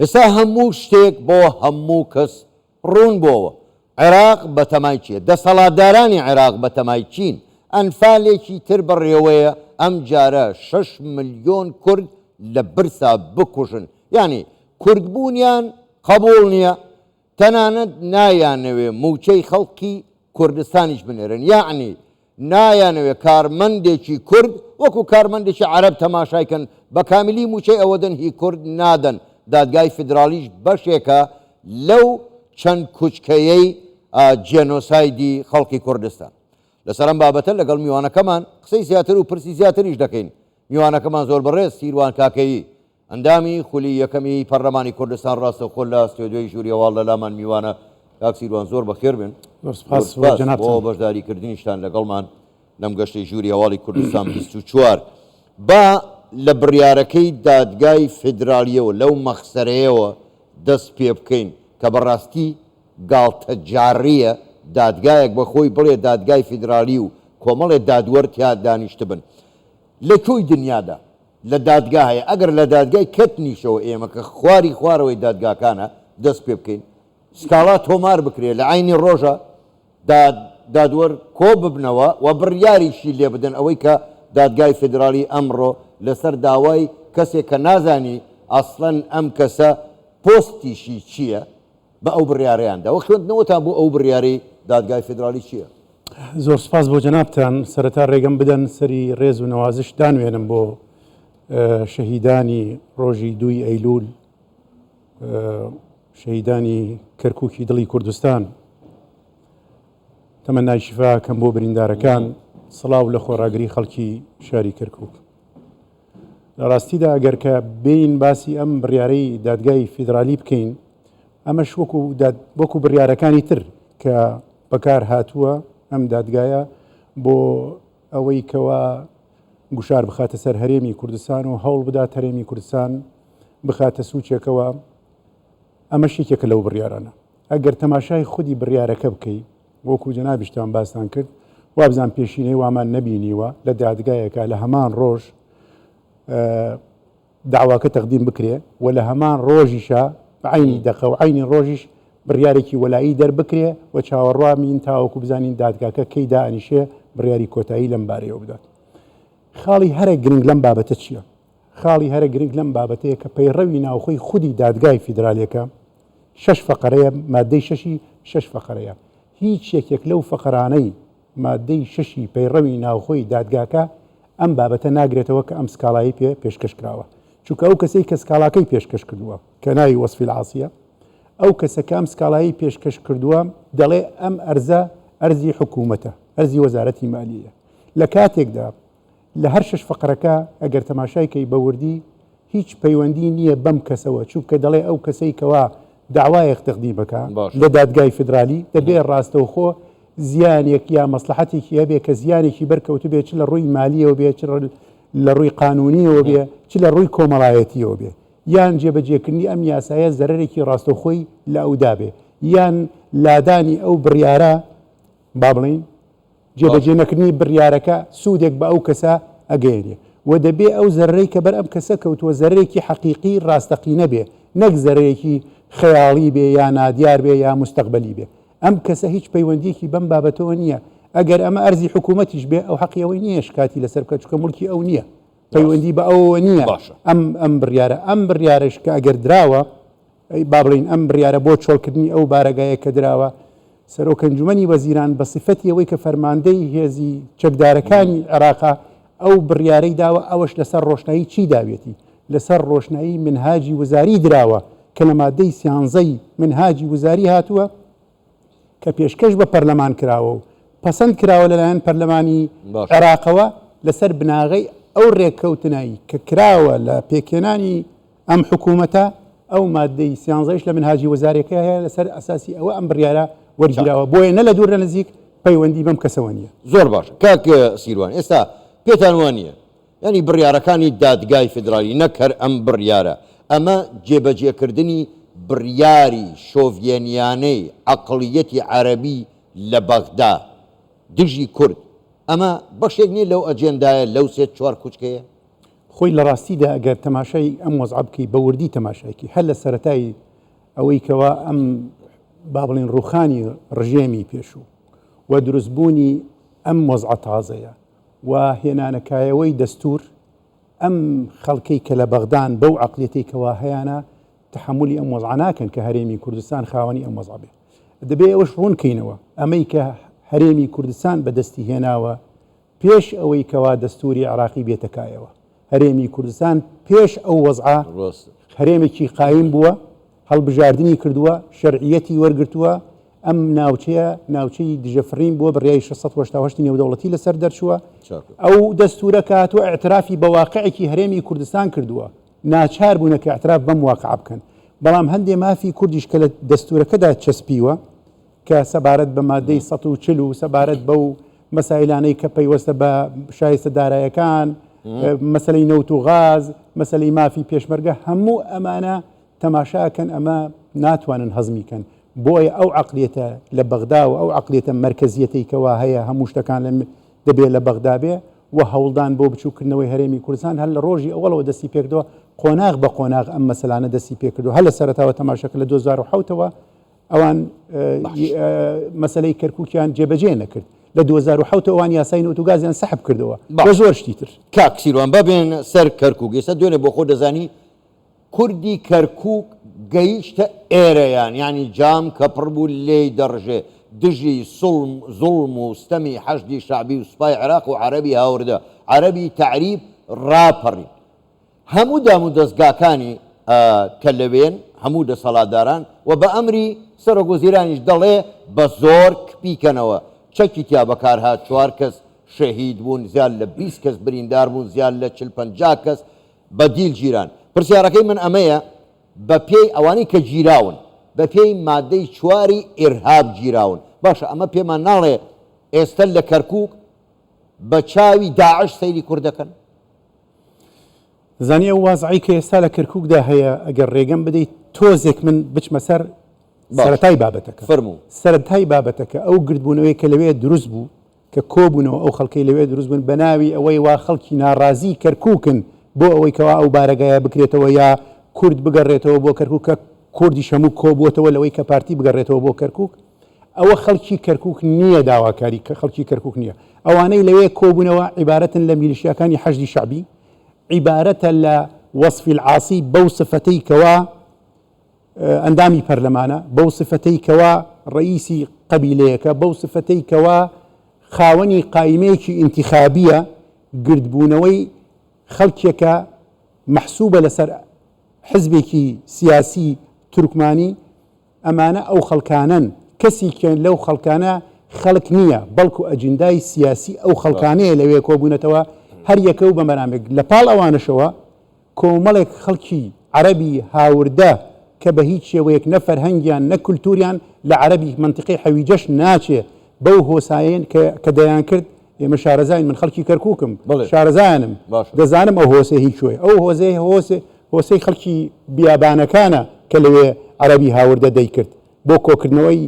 ئێستا هەموو شتێک بۆ هەموو کەس ڕوون بۆەوە. عێراق بەتەمای چیە؟ دەسەڵاتدارانی عێراق بەتەمای چین ئەنفالێکی تر بەڕێوەیە ئەم جارە 6 ملیۆن کورد لە برسا بکوژن. یعنی کوردبوونیان قبول نییە، تەنانەت نایانەوێ موچەی خەڵکی کوردستانیش بنێرن. یعنی نایانەوێ کارمەندێکی کورد وەکو کارمەندێکی عەرەب تەماشایکەن بە کامیلی موچەی ئەوەدەن هی کورد نادەن. دادگای فیدرالیش بەشێکە لەو چەند کوچکەیەی جێنۆسایدی خەڵکی کوردستان. لەسەرم بابەتە لەگەڵ میوانەکەمان قسەی زیاتر و پرسی زیاتریش دەکەین. میوانەکەمان زۆر بەڕێز سیروان کاکەیی ئەندامی خولی یەکەمی پەرلەمانی کوردستان ڕاستەوخۆ لە ستۆدیۆی ژووری هەواڵ لە لامان میوانە. کاک سیروان زۆر بەخێر بن، بۆ بەشداریکردنیشتان لەگەڵمان لەم گەشتەی ژووری هەواڵی کوردستان 24. با لە بڕیارەکەی دادگای فیدرالیەوە لەو مەخسەرەیەوە دەست پێ بکەین کە بەڕاستی گاڵتە جاڕیە دادگایەک بە خۆی بڵێ دادگای فیدرالی و کۆمەڵێ دادوەر تیا دانیشت بن لە کوی دنیادا لە دادگا هەیە. ئەگەر لە دادگای کەتنیشەوە ئێمە کە خواری خوارەوەی دادگاکانە دەست پێ بکەین سکاڵا تۆمار بکرێت لە عینی ڕۆژە دادوەر کۆ ببنەوە و بڕیاریشی لێ بدەن ئەوەی کە دادگای فیدرالی ئەمڕۆ لەسەر داوای کەسێک کە نازانی ئەسڵەن ئەم کەسە پۆستیشی چییە بە ئەو بڕیارەیاندا و خوێندنەوەتان بۆ ئەو بڕیارەی دادگای فیدرالی چییە؟ زۆر سپاس بۆ جەنابتان. سەرەتا ڕێگەم بدەن سەری ڕێز و نەوازش دانوێنم بۆ شەهیدانی ڕۆژی 2 ئەیلول، شەهیدانی کەرکووکی دڵی کوردستان. تەمەنای شیفاکەم بۆ بریندارەکان، سڵاو لە خۆڕاگری خەڵکی شاری کەرکووک. لە ڕاستیدا ئەگەر کە بین باسی ئەم بڕیارەی دادگای فیدرالی بکەین، ئەمەش وەکو بڕیارەکانی تر کە بەکار هاتووە ئەم دادگایە بۆ ئەوەی کەوا گوشار بخاتە سەر هەرێمی کوردستان و هەوڵ بدات هەرێمی کوردستان بخاتە سوچێکەوە. ئەمە شێکێکە لەو بڕیارانە. ئەگەر تەماشای خودی بڕیارەکە بکەی وەکو جەنابیشتان باسان کرد وابزان پێشینەی وامان نەبینیوە لە دادگایەکە لە هەمان ڕۆژ داواکە تەقدیم بکرێ و لە هەمان ڕۆژیشە عینی دەقە و عینی ڕۆژیش بڕیارێکی وەلایی دەربکرێ و چاوەڕوامین تاوەکو بزانین دادگاکە کەی دائنیشێ بڕیاری کۆتایی لەم بارەیەوە بدات. خاڵی هەرە گرنگ لەم بابەتە چییە؟ خاڵی هەرە گرنگ لەم بابەتەیە کە پەیڕەوی ناوخۆی خودی دادگای فیدرالیەکە 6 فەقەرەیە، مادەی 6 فەقەرەیە. هیچ یەکێک لەو فەقەرانەی مادەی 6 پەیڕەوی ناوخۆی دادگاکە ئەم بابەتە ناگرێتەوە کە ئەم سکاڵایی پێشکەش کراوە. چونکە ئەو کەسەی کە سکاڵاکەی پێشکەش کردووە کە ناوی وەسفی العاسیە، ئەو کەسە کە ئەم سکاڵایی پێشکەش کردووە دەڵێ ئەم ئەرزە ئەرزی حکوومەتە، ئەرزی وەزارەتی مالیەیە. لە کاتێکدا لە هەر 6 فەقەرەکە ئەگەر تەماشایکەی بەوردی هیچ پەیوەندی نییە بەم کەسەوە، چونکە دەڵێ ئەو کەسەی کەوا داوایەک تەقدیم بکە لە دادگای فیدرالی دەبێ ڕاستەوخۆ زیانێک یا مەسلحەتێکی هەبێ کە زیانێکی بەرکەوتو بێ، چ لە ڕووی مالیەوە بێ، چ لە ڕووی قانونیەوە بێ، چ لە ڕووی کۆمەڵایەتیەوە بێ، یان جێبەجێکردنی ئەم یاسایە زەرەرێکی ڕاستەوخۆی لە ئەودا بێ، یان لادانی ئەو بڕیارە با بڵین جێبەجێ نەکردنی بڕیارەکە سوودێک بە ئەو کەسە ئەگەێنێ و دەبێ ئەو زەرەرەی کە بەر ئەم کەسە کەوتووە زەرەرێکی حەقیقی ڕاستەقینە بێ، نەک زەرەرێکی خەیاڵی بێ یا نادیار بێ یا مستەقبەلی بێ. ئەم کەسە هیچ پەیوەندیەکی بەم بابەتەوە نییە. ئەگەر ئەمە ئەرزی حکوومەتیش بێ ئەو حەقی ئەوەی نییە شکاتی لەسەر بکە، چونکە موڵکی ئەو نییە، پەیوەندی بە ئەوەوە نییە. ئەم بڕیارە ئەم بڕیارش کە ئەگەر دراوە با بڵین ئەم بڕیارە بۆ چۆڵکردنی ئەو بارەگایە کە دراوە، سەرۆک ئەنجومەنی وەزیران بە سیفەتی ئەوەی کە فەرماندەی هێزی چەکدارەکانی عێراقا ئەو بڕیارەی داوە، ئەوەش لەسەر ڕۆشنایی چی داوێتی؟ لەسەر ڕۆشنایی منهاجی وزاری دراوە کە لە مادەی 13 منهاجی وزاری هاتووە کە پێشکەش بە پەرلەمان کراوە و پەسەند کراوە لەلایەن پەرلەمانی عێراقەوە لەسەر بناغەی ئەو ڕێککەوتنایی کە کراوە لە پێکێنانی ئەم حکوومەتە. ئەو مادەی 13 لە منهاجی وزارەکە هەیە، لەسەر ئەساسی ئەوە ئەم بڕیارە وەرگیراوە، بۆیە نە لە دوور لە نزیک پەیوەندی بەم کەسەوە نییە. زۆر باش کاک سیروان، ئێستا پێتان وانە ینی بڕیارەکانی دادگای فیدرالی نەکەر ئەم بڕیارە ئەمە جێبەجێکردنی بڕیاری شۆڤێنیانەی عەقڵیەتی عەرەبی لە بەغدا دژی کورد، ئەمە بەشێک نیە لەو ئەجێندایە لەو 3-4 کوچکەیە؟ خۆی لە ڕاستیدا ئەگەر تەماشای ئەم وەزع بکەی بە وردی تەماشایکی هەر لە سەرەتای ئەوەی کەوا ئەم با بڵێن ڕوخانی ڕژێمی پێشوو و دروستبوونی ئەم وەزع تازەیە و هێنانەکایەوەی دەستور ئەم خەڵکەی کە لە بەغدان بەو عەقڵیەتەی کەوا هەیەە تحملی ئەم وەزع ناکەن کە هەرێمی کوردستان خاوەنی ئەم وەزع بێ دەبێ ئەوەش ڕوونکەینەوە ئەمەی کە هەرێمی کوردستان بەدەستی هێناوە پێش ئەوەی کەوا دەستوری عراقی بێتەکایەوە هەرێمی کوردستان پێش ئەو وەزعە هەرێمێکی قایم بووە هەڵبژاردننی کردووە شەرعیەتی وەرگرتووە ئەم ناوچەیە ناوچەی دژەفرین بووە بڕیای 680 نێودەوڵەتی لەسەر دەرچووە ئەو دەستورە کاتوە ئاعترافی بە واقعێکی هەرێمی کوردستان کردووە ناچار بوونە کە ئاعتراف بەم واقع بکەن بەڵام هەندێ مافی کوردیش کە لە دەستورەکەدا چەسپیوە کە سەبارەت بە مادەی 140 و سەبارەت بەو مەسایلانەی کە پەیوەستە بە شایستە دارایەکان مەسلەی نەوت و غاز مەسلەی مافی پێشمەرگە هەموو ئەمانە تەماشاکەن ئەمە ناتوانن هەزمیکەن بۆیە ئەو عەقڵیەتە لە بەغدا و ئەو عەقڵیەتە مەرکەزیەتەی کەوا هەیە هەموو شتەکان دەبێت لە بەغدا بێ و هەوڵدان بۆ بچووکردنەوەی هەرێمی کوردستان هەر لە ڕۆژی ئەوڵەوە دەستی پێکردەوە قۆناغ بە قۆناغ ئەم مەسەلانە دەستی پێکردو هەر لە سەرەتاوە تەماشاکە لە 2007ەوە ئەوان مەسلەی کەرکووکیان جێبەجێ نەکرد لە 2007 ئەوان یاسای نەوت و گازیان سەحب کردەوە بە زۆر شتی تر کاک سیروان ببێن سەر کەرکووک ئێستا دوێنێ بۆ خۆ دەزانی کوردی کەرکووک گەیشتە ئێرەیان ینی جام کە پڕ بوو لێی دەڕژێ دژی زوڵم و ستەمی حەشدی شعبی و سوپای عێراق و عەرەبی هاوردە عەرەبی تەعریب ڕاپەڕی هەموو دام و دەستگاکانی کە لەوێن هەموو دەسەڵاتداران و بە ئەمری سەرۆکوەزیرانیش دەڵێ بە زۆر کپیکەنەوە چەکی تیا بەکارهات 4 کەس شەهید بوون زیاد لە 20 کەس بریندار بوون زیاد لە 40-50 کەس بە دیل گیران پرسیارەکەی من ئەمەیە بە پێی ئەوانەی کە گیراون بە پێی مادەی 4 ئیرهاب گیراون باشە ئەمە پێمان ناڵێ ئێستا لە کەرکووک بە چاوی داعش سەیری کوردەکەن زانیە وازعی کە ئێستا لە کەرکووکدا هەیە ئەگەر ڕێگەم بدەیت تۆزێک من بچمە سەر سەرەتای بابەتەکە سەرەتای بابەتەکە ئەو گردبوونەوەی کە لەوێ دروست بوو کە کۆبوونەوە ئەو خەڵکەی لەوێ دروست بوون بە ناوی ئەوەی وا خەڵکی ناڕازی کەرکووکن بۆ ئەوەی کەوا ئەو بارەگایە بکرێتەوە یا کورد بگەڕێتەوە بۆ کەرکووکە کوردیش هەموو کۆبووەتەوە لەوەی کە پارتی بگەڕێتەوە بۆ کەرکووک ئەوە خەڵکی کەرکووک نییە داواکاری کە خەڵکی کەرکووک نییە ئەوانەی لەوێ کۆبوونەوە عیبارەتن لە میلیشیاکانی حەشدی شعبی عیبارەتە لە وەصفی العاسی بەو سفەتەی کەوا ئەندامی پەرلەمانە بەو سفەتەی کەوا ڕئیسی قەبیلەیەکە بەو سفەتەی کەوا خاوەنی قایمەیەکی ئینتیخابیە گردبوونەوەی خەڵکێکە مەحسوبە لەسەر حزبێکی سیاسی تورکمانی ئەمانە ئەو خەڵکانن کەسی کە لەو خەڵکانە خەڵک نییە بەڵکو ئەجندای سیاسی ئەو خەڵکانەیە لەوێ کۆبوونەتەوە هەر یەکە و بەمەرامێک لە پاڵ ئەوانەشەوە کۆمەڵێک خەڵکی عەرەبی هاوردە کە بە هیچ شێوەیەک نە فەرهەنگیان نە کولتوریان لە عەرەبی منتیقی حەویجەش ناچێ بەو هۆسایەن کە دەیان کرد ئێمە شارەزاین من خەڵکی کەرکووکم شارەزایانم دەزانم ئەو هۆسێ هیچ شوێ ئەو هۆسەی خەڵکی بیابانەکانە کە لەوێ عەرەبی هاوردە دەیکرد بۆ کۆکردنەوەی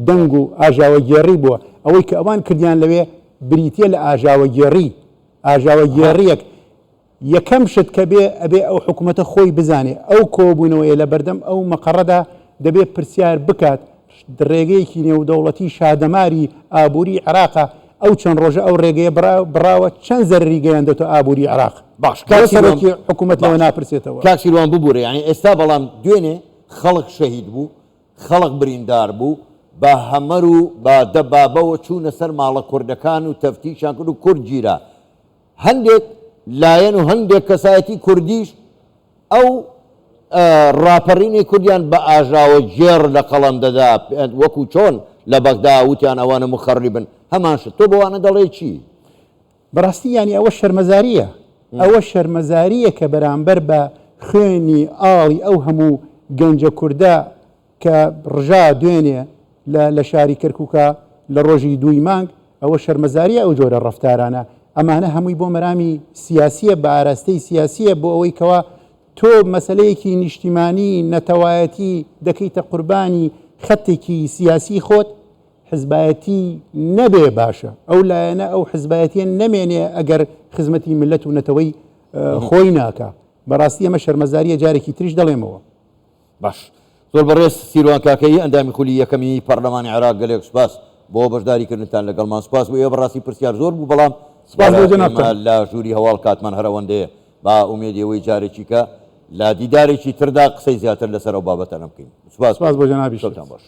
دەنگ و ئاژاوە گێڕی بووە ئەوەی کە ئەوان کردیان لەوێ بریتە لە ئاژاوە گێڕیەک یەکەم شت کە بێ ئەبێ ئەو حکوومەتە خۆی بزانێ ئەو کۆبوونەوەیە لە بەردەم ئەو مەقەڕەدا دەبێت پرسیار بکات ڕێگەیەکی نێودەوڵەتی شادەماری ئابووری عێراقە ئەو چەند ڕۆژە ئەو ڕێگەیە بڕاوە چەند زەرری گەیاندێتەوە ئابووری عێراق باش کارسەرۆکی حکوومەت لەوە ناپرسێتەوە کاک سیروان ببوورە یعنی ئێستا بەڵام دوێنێ خەڵک شەهید بوو خەڵک بریندار بوو بە هەمەر و بە دەبابەوە چوونە سەر ماڵە کوردەکان و تەفتیشان کرد و کورد گیرا هەندێک لایەن و هەندێک کەسایەتی کوردیش ئەو ڕاپەڕینی کوردیان بە ئاژاوە جێر لە قەڵەم دەدا وەکو چۆن لە بەغدا وتیان ئەوانە مخەڕیبن هەمان شت تۆ بۆوانە دەڵێ چی بەڕاستی ینی ئەوە شەرمەزاریە ئەوە شەرمەزاریە کە بەرامبەر بە خوێنی ئاڵی ئەو هەموو گەنجە کووردە کە ڕژا دوێنێ لە شاری کەرکووکە لە ڕۆژی 2 مانگ ئەوە شەرمەزاریە ئەو جۆرە ڕەفتارانە ئەمانە هەمووی بۆ مەرامی سیاسیە بە ئاراستەی سیاسیە بۆ ئەوەی کەوا تۆ مەسلەیەکی نیشتیمانی نەتەوایەتی دەکەیتە قوربانی خەتێکی سیاسی خۆت حزبایەتی نەبێ باشە ئەو لایەنە ئەو حزبایەتیە نەمێنێ ئەگەر خزمەتی ملت و نەتەوەی خۆی ناکە بەڕاستی ئەمە شەرمەزاریە جارێکی تریش دەڵێمەوە. باش زۆر بەڕێز سیروان کاکەی ئەندامی خولی یەکەمی پەرلەمانی عێراق گەلێک سوپاس بۆ بەشداریکردنتان لەگەڵمان سوپاس بۆ ئێوە بەڕاستی پرسیار زۆر بوو بەڵام سوپاس بۆ جەنابتان لە ژووری هەواڵ کاتمان هەرەوەندەیە با ئومێدیەوەی جارێکی کە لا دیدارێکی تردا قسەی زیاتر لەسەر ئەو بابەتە نەبکەین. سوپاس بۆ جەنابی شەوتان باش.